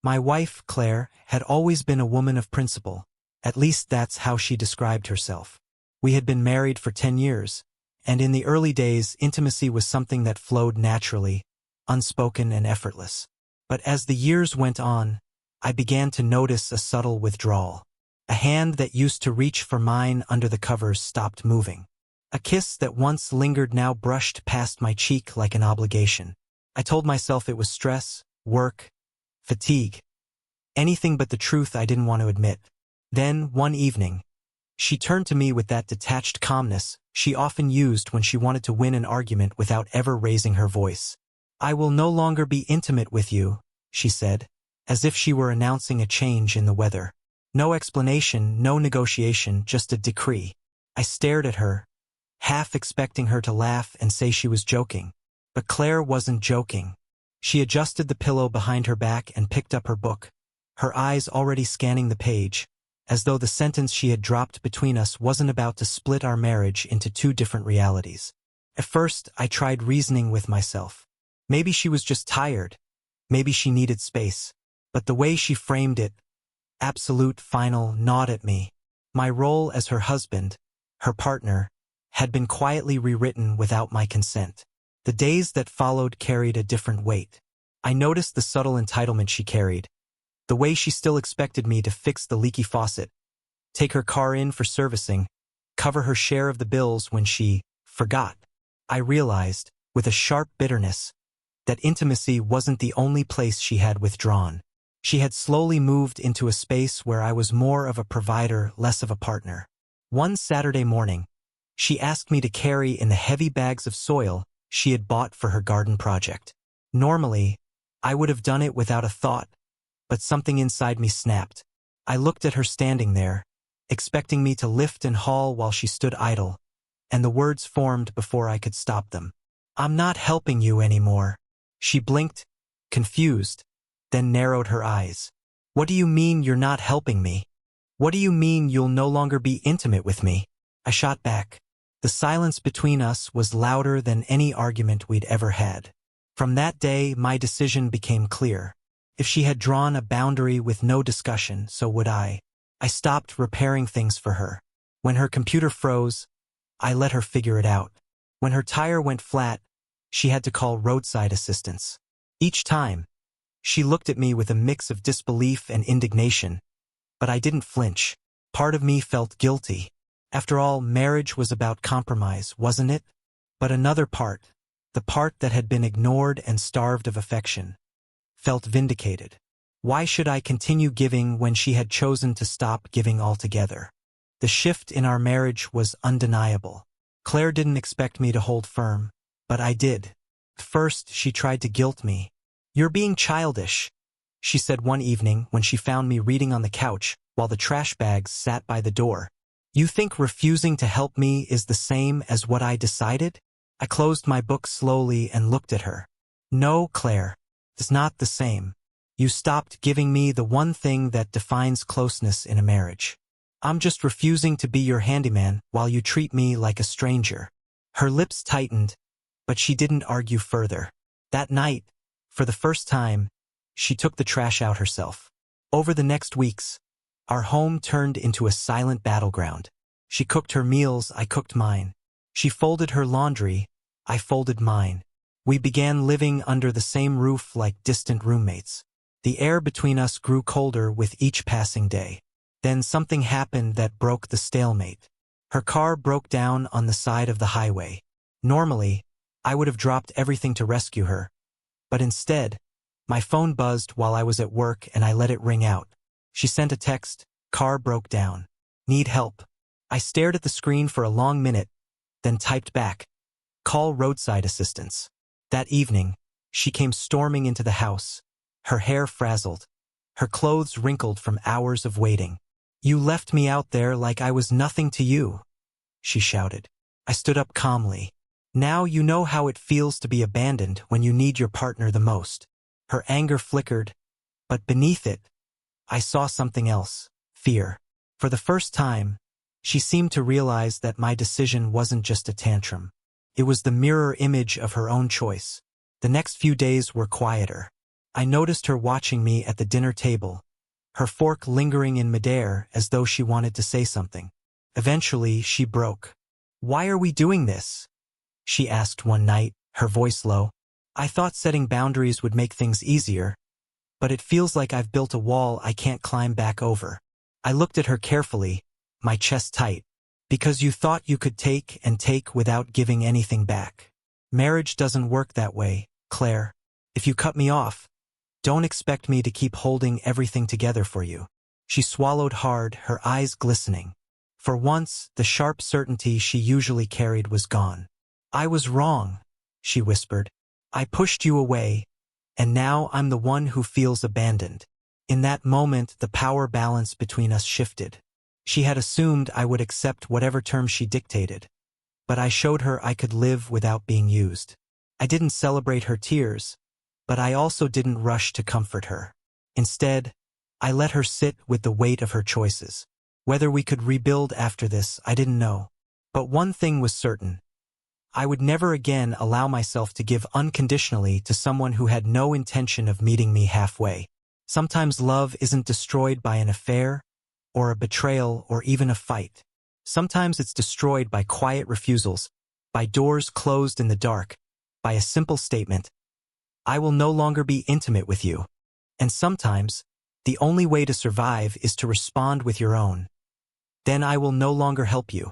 My wife, Claire, had always been a woman of principle. At least that's how she described herself. We had been married for 10 years, and in the early days, intimacy was something that flowed naturally, unspoken and effortless. But as the years went on, I began to notice a subtle withdrawal. A hand that used to reach for mine under the covers stopped moving. A kiss that once lingered now brushed past my cheek like an obligation. I told myself it was stress, work, fatigue. Anything but the truth I didn't want to admit. Then, one evening, she turned to me with that detached calmness she often used when she wanted to win an argument without ever raising her voice. "I will no longer be intimate with you," she said, as if she were announcing a change in the weather. No explanation, no negotiation, just a decree. I stared at her, half expecting her to laugh and say she was joking. But Claire wasn't joking. She adjusted the pillow behind her back and picked up her book, her eyes already scanning the page, as though the sentence she had dropped between us wasn't about to split our marriage into two different realities. At first, I tried reasoning with myself. Maybe she was just tired. Maybe she needed space. But the way she framed it, absolute, final, gnawed at me. My role as her husband, her partner, had been quietly rewritten without my consent. The days that followed carried a different weight. I noticed the subtle entitlement she carried, the way she still expected me to fix the leaky faucet, take her car in for servicing, cover her share of the bills when she forgot. I realized, with a sharp bitterness, that intimacy wasn't the only place she had withdrawn. She had slowly moved into a space where I was more of a provider, less of a partner. One Saturday morning, she asked me to carry in the heavy bags of soil she had bought for her garden project. Normally, I would have done it without a thought, but something inside me snapped. I looked at her standing there, expecting me to lift and haul while she stood idle, and the words formed before I could stop them. "I'm not helping you anymore." She blinked, confused, then narrowed her eyes. "What do you mean you're not helping me? What do you mean you'll no longer be intimate with me?" I shot back. The silence between us was louder than any argument we'd ever had. From that day, my decision became clear. If she had drawn a boundary with no discussion, so would I. I stopped repairing things for her. When her computer froze, I let her figure it out. When her tire went flat, she had to call roadside assistance. Each time, she looked at me with a mix of disbelief and indignation, but I didn't flinch. Part of me felt guilty. After all, marriage was about compromise, wasn't it? But another part, the part that had been ignored and starved of affection, felt vindicated. Why should I continue giving when she had chosen to stop giving altogether? The shift in our marriage was undeniable. Claire didn't expect me to hold firm, but I did. First, she tried to guilt me. "You're being childish," she said one evening when she found me reading on the couch while the trash bags sat by the door. "You think refusing to help me is the same as what I decided?" I closed my book slowly and looked at her. "No, Claire, it's not the same. You stopped giving me the one thing that defines closeness in a marriage. I'm just refusing to be your handyman while you treat me like a stranger." Her lips tightened, but she didn't argue further. That night, for the first time, she took the trash out herself. Over the next weeks, our home turned into a silent battleground. She cooked her meals, I cooked mine. She folded her laundry, I folded mine. We began living under the same roof like distant roommates. The air between us grew colder with each passing day. Then something happened that broke the stalemate. Her car broke down on the side of the highway. Normally, I would have dropped everything to rescue her, but instead, my phone buzzed while I was at work and I let it ring out. She sent a text, "Car broke down. Need help." I stared at the screen for a long minute, then typed back, "Call roadside assistance." That evening, she came storming into the house, her hair frazzled, her clothes wrinkled from hours of waiting. "You left me out there like I was nothing to you," she shouted. I stood up calmly. "Now you know how it feels to be abandoned when you need your partner the most." Her anger flickered, but beneath it, I saw something else, fear. For the first time, she seemed to realize that my decision wasn't just a tantrum. It was the mirror image of her own choice. The next few days were quieter. I noticed her watching me at the dinner table, her fork lingering in midair as though she wanted to say something. Eventually, she broke. "Why are we doing this?" she asked one night, her voice low. "I thought setting boundaries would make things easier, but it feels like I've built a wall I can't climb back over." I looked at her carefully, my chest tight. "Because you thought you could take and take without giving anything back. Marriage doesn't work that way, Claire. If you cut me off, don't expect me to keep holding everything together for you." She swallowed hard, her eyes glistening. For once, the sharp certainty she usually carried was gone. "I was wrong," she whispered. "I pushed you away, and now I'm the one who feels abandoned." In that moment, the power balance between us shifted. She had assumed I would accept whatever terms she dictated, but I showed her I could live without being used. I didn't celebrate her tears, but I also didn't rush to comfort her. Instead, I let her sit with the weight of her choices. Whether we could rebuild after this, I didn't know. But one thing was certain. I would never again allow myself to give unconditionally to someone who had no intention of meeting me halfway. Sometimes love isn't destroyed by an affair, or a betrayal, or even a fight. Sometimes it's destroyed by quiet refusals, by doors closed in the dark, by a simple statement, "I will no longer be intimate with you." And sometimes, the only way to survive is to respond with your own. "Then I will no longer help you."